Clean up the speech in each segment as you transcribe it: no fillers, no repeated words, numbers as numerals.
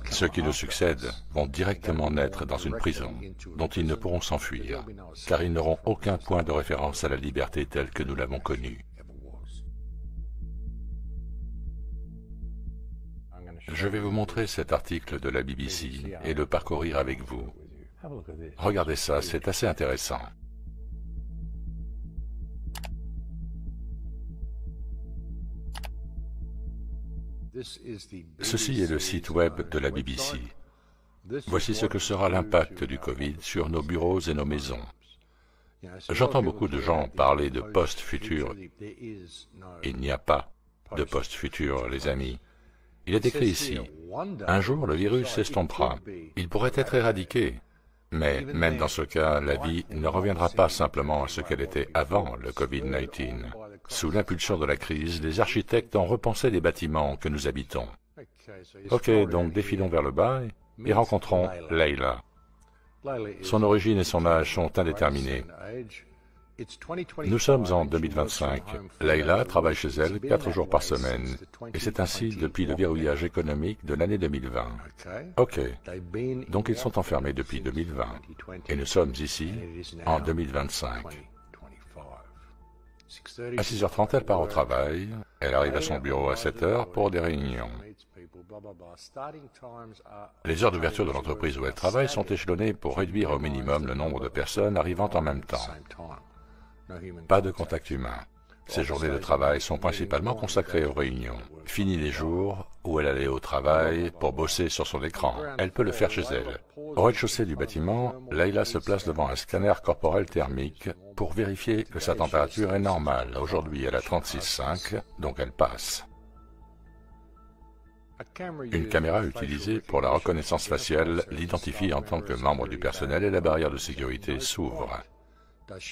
Ceux qui nous succèdent vont directement naître dans une prison dont ils ne pourront s'enfuir, car ils n'auront aucun point de référence à la liberté telle que nous l'avons connue. Je vais vous montrer cet article de la BBC et le parcourir avec vous. Regardez ça, c'est assez intéressant. Ceci est le site web de la BBC. Voici ce que sera l'impact du Covid sur nos bureaux et nos maisons. J'entends beaucoup de gens parler de post-futur. Il n'y a pas de post-futur, les amis. Il est écrit ici, un jour le virus s'estompera. Il pourrait être éradiqué. Mais même dans ce cas, la vie ne reviendra pas simplement à ce qu'elle était avant le Covid-19. Sous l'impulsion de la crise, les architectes ont repensé les bâtiments que nous habitons. Ok, donc défilons vers le bas et rencontrons Leila. Son origine et son âge sont indéterminés. Nous sommes en 2025. Leila travaille chez elle 4 jours par semaine, et c'est ainsi depuis le verrouillage économique de l'année 2020. Ok, donc ils sont enfermés depuis 2020, et nous sommes ici en 2025. À 6h30, elle part au travail, elle arrive à son bureau à 7h pour des réunions. Les heures d'ouverture de l'entreprise où elle travaille sont échelonnées pour réduire au minimum le nombre de personnes arrivant en même temps. Pas de contact humain. Ses journées de travail sont principalement consacrées aux réunions. Fini les jours où elle allait au travail pour bosser sur son écran. Elle peut le faire chez elle. Au rez-de-chaussée du bâtiment, Leila se place devant un scanner corporel thermique pour vérifier que sa température est normale. Aujourd'hui, elle a 36,5, donc elle passe. Une caméra utilisée pour la reconnaissance faciale l'identifie en tant que membre du personnel et la barrière de sécurité s'ouvre.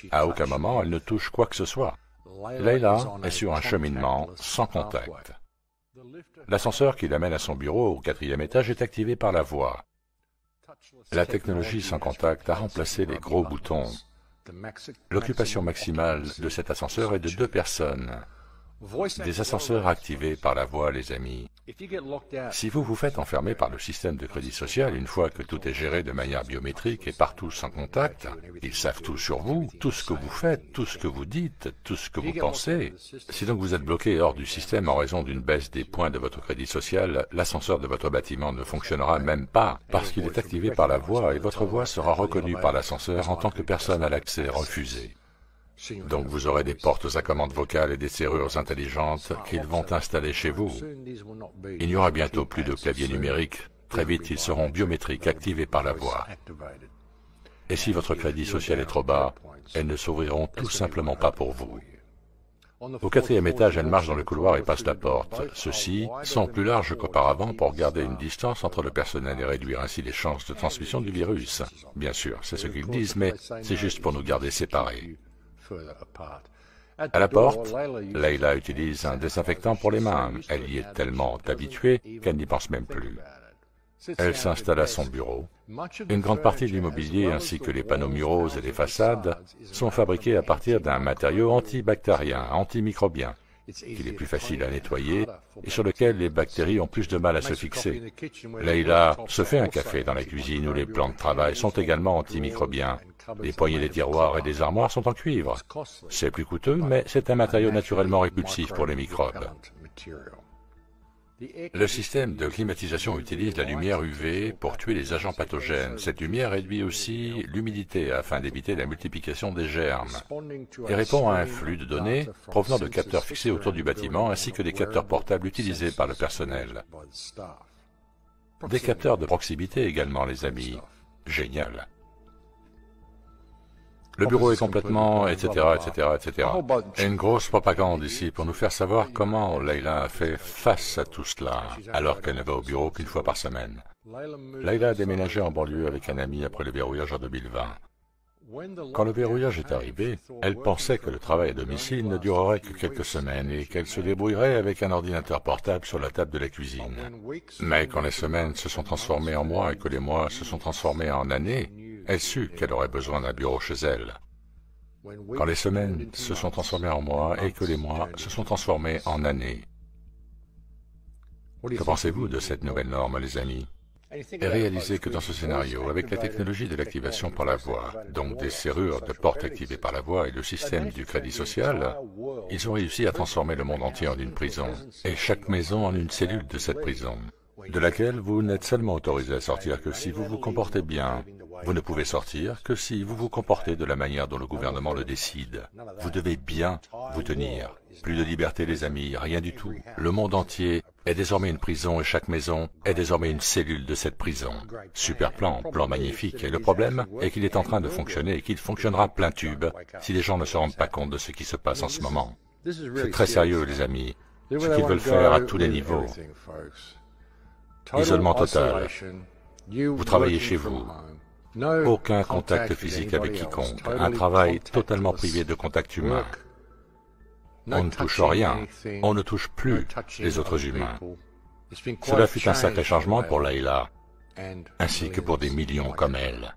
À aucun moment, elle ne touche quoi que ce soit. Leila est sur un cheminement sans contact. L'ascenseur qui l'amène à son bureau au 4e étage est activé par la voix. La technologie sans contact a remplacé les gros boutons. L'occupation maximale de cet ascenseur est de 2 personnes. Des ascenseurs activés par la voix, les amis. Si vous vous faites enfermer par le système de crédit social une fois que tout est géré de manière biométrique et partout sans contact, ils savent tout sur vous, tout ce que vous faites, tout ce que vous dites, tout ce que vous pensez. Si donc vous êtes bloqué hors du système en raison d'une baisse des points de votre crédit social, l'ascenseur de votre bâtiment ne fonctionnera même pas parce qu'il est activé par la voix et votre voix sera reconnue par l'ascenseur en tant que personne à l'accès refusé. Donc vous aurez des portes à commande vocale et des serrures intelligentes qu'ils vont installer chez vous. Il n'y aura bientôt plus de clavier numérique. Très vite, ils seront biométriques, activés par la voix. Et si votre crédit social est trop bas, elles ne s'ouvriront tout simplement pas pour vous. Au 4e étage, elle marche dans le couloir et passe la porte. Ceux-ci sont plus larges qu'auparavant pour garder une distance entre le personnel et réduire ainsi les chances de transmission du virus. Bien sûr, c'est ce qu'ils disent, mais c'est juste pour nous garder séparés. À la porte, Leila utilise un désinfectant pour les mains. Elle y est tellement habituée qu'elle n'y pense même plus. Elle s'installe à son bureau. Une grande partie de l'immobilier ainsi que les panneaux muraux et les façades sont fabriqués à partir d'un matériau antibactérien, antimicrobien, qu'il est plus facile à nettoyer et sur lequel les bactéries ont plus de mal à se fixer. Leila se fait un café dans la cuisine où les plans de travail sont également antimicrobiens. Les poignées des tiroirs et des armoires sont en cuivre. C'est plus coûteux, mais c'est un matériau naturellement répulsif pour les microbes. Le système de climatisation utilise la lumière UV pour tuer les agents pathogènes. Cette lumière réduit aussi l'humidité afin d'éviter la multiplication des germes et répond à un flux de données provenant de capteurs fixés autour du bâtiment ainsi que des capteurs portables utilisés par le personnel. Des capteurs de proximité également, les amis. Génial. Le bureau est complètement, etc., etc., etc. Et une grosse propagande ici pour nous faire savoir comment Leila a fait face à tout cela, alors qu'elle ne va au bureau qu'une fois par semaine. Leila a déménagé en banlieue avec un ami après le verrouillage en 2020. Quand le verrouillage est arrivé, elle pensait que le travail à domicile ne durerait que quelques semaines et qu'elle se débrouillerait avec un ordinateur portable sur la table de la cuisine. Mais quand les semaines se sont transformées en mois et que les mois se sont transformés en années, elle sut qu'elle aurait besoin d'un bureau chez elle. Quand les semaines se sont transformées en mois et que les mois se sont transformés en années. Que pensez-vous de cette nouvelle norme, les amis? Et réalisez que dans ce scénario, avec la technologie de l'activation par la voix, donc des serrures de porte activées par la voix et le système du crédit social, ils ont réussi à transformer le monde entier en une prison, et chaque maison en une cellule de cette prison, de laquelle vous n'êtes seulement autorisé à sortir que si vous vous comportez bien. Vous ne pouvez sortir que si vous vous comportez de la manière dont le gouvernement le décide. Vous devez bien vous tenir. Plus de liberté, les amis, rien du tout. Le monde entier est désormais une prison et chaque maison est désormais une cellule de cette prison. Super plan, plan magnifique. Et le problème est qu'il est en train de fonctionner et qu'il fonctionnera plein tube si les gens ne se rendent pas compte de ce qui se passe en ce moment. C'est très sérieux, les amis. Ce qu'ils veulent faire à tous les niveaux. Isolement total. Vous travaillez chez vous. Aucun contact physique avec quiconque. Un travail totalement privé de contact humain. On ne touche rien. On ne touche plus les autres humains. Cela fut un sacré changement pour Layla, ainsi que pour des millions comme elle.